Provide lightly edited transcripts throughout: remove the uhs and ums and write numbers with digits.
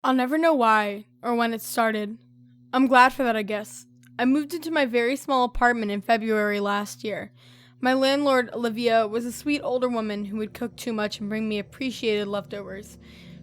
I'll never know why or when it started. I'm glad for that, I guess. I moved into my very small apartment in February last year. My landlord, Olivia, was a sweet older woman who would cook too much and bring me appreciated leftovers.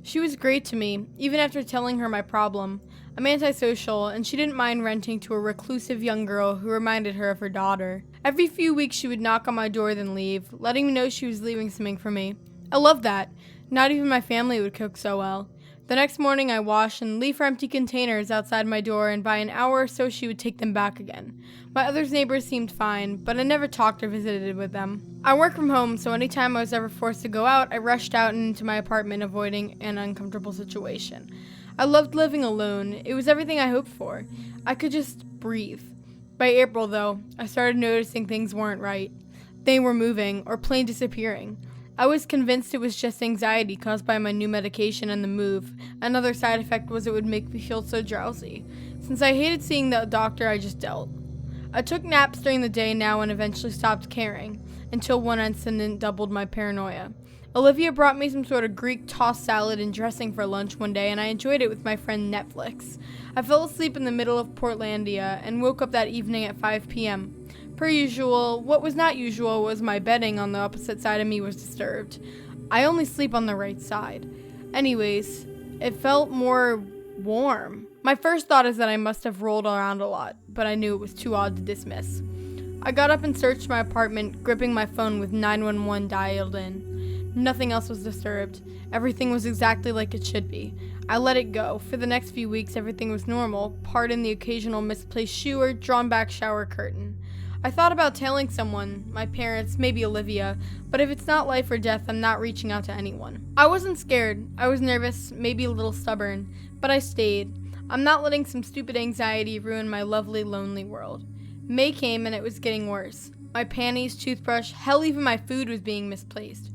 She was great to me, even after telling her my problem. I'm antisocial, and she didn't mind renting to a reclusive young girl who reminded her of her daughter. Every few weeks she would knock on my door then leave, letting me know she was leaving something for me. I loved that. Not even my family would cook so well. The next morning I wash and leave her empty containers outside my door, and by an hour or so she would take them back again. My other neighbors seemed fine, but I never talked or visited with them. I work from home, so anytime I was ever forced to go out, I rushed out and into my apartment, avoiding an uncomfortable situation. I loved living alone. It was everything I hoped for. I could just breathe. By April, though, I started noticing things weren't right. They were moving, or plain disappearing. I was convinced it was just anxiety caused by my new medication and the move. Another side effect was it would make me feel so drowsy. Since I hated seeing the doctor, I just dealt. I took naps during the day now and eventually stopped caring, until one incident doubled my paranoia. Olivia brought me some sort of Greek tossed salad and dressing for lunch one day, and I enjoyed it with my friend Netflix. I fell asleep in the middle of Portlandia and woke up that evening at 5 p.m. Per usual, what was not usual was my bedding on the opposite side of me was disturbed. I only sleep on the right side. Anyways, it felt more warm. My first thought is that I must have rolled around a lot, but I knew it was too odd to dismiss. I got up and searched my apartment, gripping my phone with 911 dialed in. Nothing else was disturbed. Everything was exactly like it should be. I let it go. For the next few weeks, everything was normal, pardon the occasional misplaced shoe or drawn-back shower curtain. I thought about telling someone, my parents, maybe Olivia, but if it's not life or death, I'm not reaching out to anyone. I wasn't scared. I was nervous, maybe a little stubborn, but I stayed. I'm not letting some stupid anxiety ruin my lovely, lonely world. May came and it was getting worse. My panties, toothbrush, hell, even my food was being misplaced.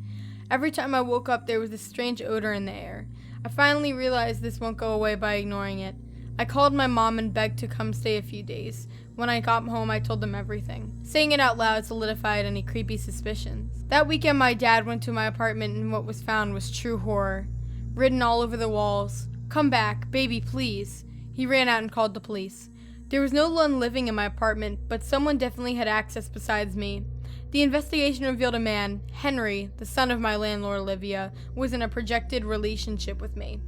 Every time I woke up, there was this strange odor in the air. I finally realized this won't go away by ignoring it. I called my mom and begged to come stay a few days. When I got home, I told them everything. Saying it out loud solidified any creepy suspicions. That weekend, my dad went to my apartment and what was found was true horror. Written all over the walls, "Come back, baby, please." He ran out and called the police. There was no one living in my apartment, but someone definitely had access besides me. The investigation revealed a man, Henry, the son of my landlord Olivia, was in a projected relationship with me.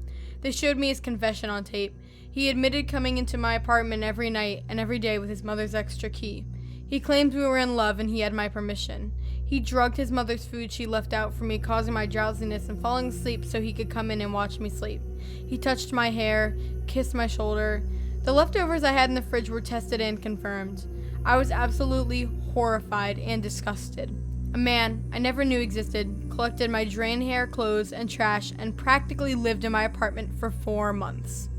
They showed me his confession on tape. He admitted coming into my apartment every night and every day with his mother's extra key. He claimed we were in love and he had my permission. He drugged his mother's food she left out for me, causing my drowsiness and falling asleep so he could come in and watch me sleep. He touched my hair, kissed my shoulder. The leftovers I had in the fridge were tested and confirmed. I was absolutely horrified and disgusted. A man I never knew existed collected my drain hair, clothes, and trash and practically lived in my apartment for 4 months.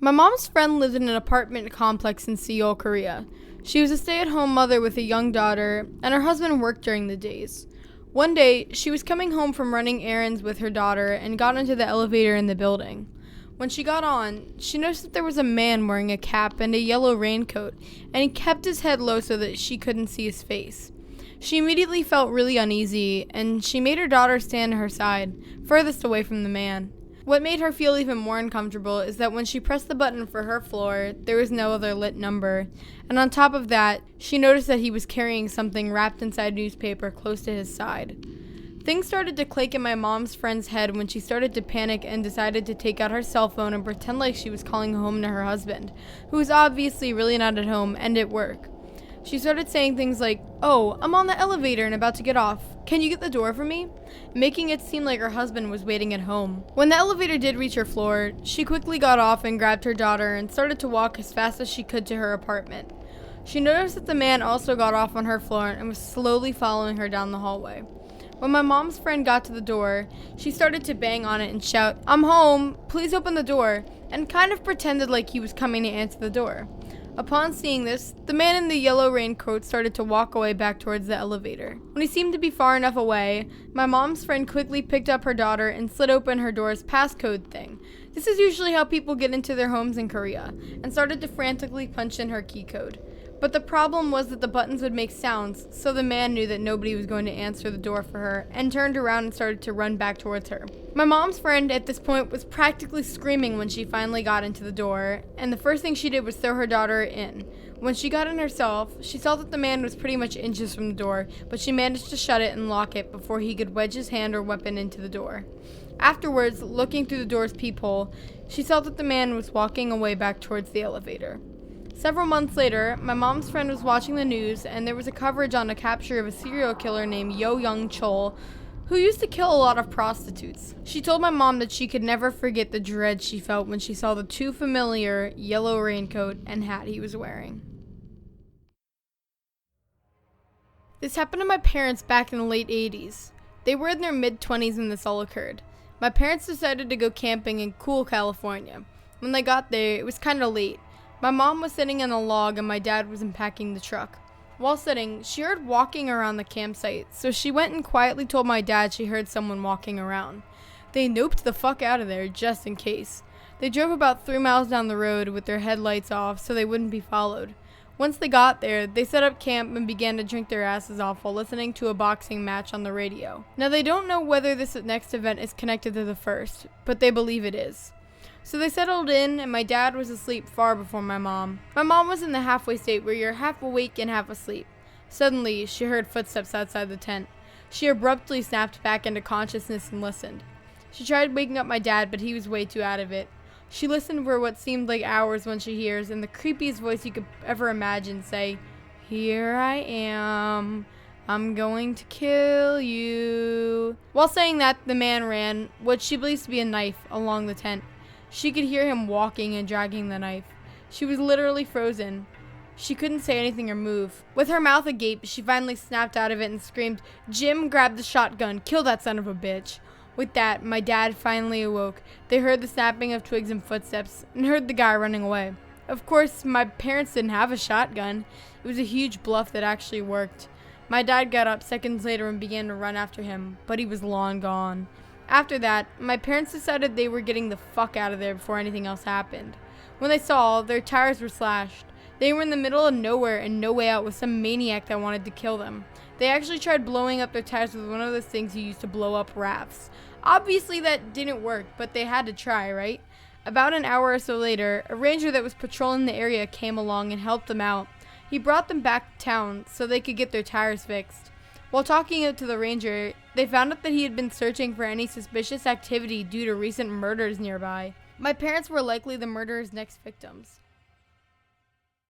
My mom's friend lived in an apartment complex in Seoul, Korea. She was a stay-at-home mother with a young daughter, and her husband worked during the days. One day, she was coming home from running errands with her daughter and got into the elevator in the building. When she got on, she noticed that there was a man wearing a cap and a yellow raincoat, and he kept his head low so that she couldn't see his face. She immediately felt really uneasy, and she made her daughter stand to her side, furthest away from the man. What made her feel even more uncomfortable is that when she pressed the button for her floor, there was no other lit number, and on top of that, she noticed that he was carrying something wrapped inside newspaper close to his side. Things started to click in my mom's friend's head when she started to panic and decided to take out her cell phone and pretend like she was calling home to her husband, who was obviously really not at home and at work. She started saying things like, "Oh, I'm on the elevator and about to get off. Can you get the door for me?" Making it seem like her husband was waiting at home. When the elevator did reach her floor, she quickly got off and grabbed her daughter and started to walk as fast as she could to her apartment. She noticed that the man also got off on her floor and was slowly following her down the hallway. When my mom's friend got to the door, she started to bang on it and shout, "I'm home, please open the door," and kind of pretended like he was coming to answer the door. Upon seeing this, the man in the yellow raincoat started to walk away back towards the elevator. When he seemed to be far enough away, my mom's friend quickly picked up her daughter and slid open her door's passcode thing. This is usually how people get into their homes in Korea, and started to frantically punch in her key code. But the problem was that the buttons would make sounds, so the man knew that nobody was going to answer the door for her and turned around and started to run back towards her. My mom's friend at this point was practically screaming when she finally got into the door, and the first thing she did was throw her daughter in. When she got in herself, she saw that the man was pretty much inches from the door, but she managed to shut it and lock it before he could wedge his hand or weapon into the door. Afterwards, looking through the door's peephole, she saw that the man was walking away back towards the elevator. Several months later, my mom's friend was watching the news, and there was a coverage on a capture of a serial killer named Yo Young Chol, who used to kill a lot of prostitutes. She told my mom that she could never forget the dread she felt when she saw the too familiar yellow raincoat and hat he was wearing. This happened to my parents back in the late 80s. They were in their mid-20s when this all occurred. My parents decided to go camping in cool California. When they got there, it was kind of late. My mom was sitting on a log and my dad was unpacking the truck. While sitting, she heard walking around the campsite, so she went and quietly told my dad she heard someone walking around. They noped the fuck out of there just in case. They drove about 3 miles down the road with their headlights off so they wouldn't be followed. Once they got there, they set up camp and began to drink their asses off while listening to a boxing match on the radio. Now they don't know whether this next event is connected to the first, but they believe it is. So they settled in, and my dad was asleep far before my mom. My mom was in the halfway state where you're half awake and half asleep. Suddenly, she heard footsteps outside the tent. She abruptly snapped back into consciousness and listened. She tried waking up my dad, but he was way too out of it. She listened for what seemed like hours when she hears, in the creepiest voice you could ever imagine, say, "Here I am. I'm going to kill you." While saying that, the man ran, what she believes to be a knife, along the tent. She could hear him walking and dragging the knife. She was literally frozen. She couldn't say anything or move. With her mouth agape, she finally snapped out of it and screamed, "Jim, grab the shotgun. Kill that son of a bitch." With that, my dad finally awoke. They heard the snapping of twigs and footsteps, and heard the guy running away. Of course, my parents didn't have a shotgun. It was a huge bluff that actually worked. My dad got up seconds later and began to run after him, but he was long gone. After that, my parents decided they were getting the fuck out of there before anything else happened. When they saw, their tires were slashed. They were in the middle of nowhere and no way out with some maniac that wanted to kill them. They actually tried blowing up their tires with one of those things you use to blow up rafts. Obviously that didn't work, but they had to try, right? About an hour or so later, a ranger that was patrolling the area came along and helped them out. He brought them back to town so they could get their tires fixed. While talking to the ranger, they found out that he had been searching for any suspicious activity due to recent murders nearby. My parents were likely the murderer's next victims.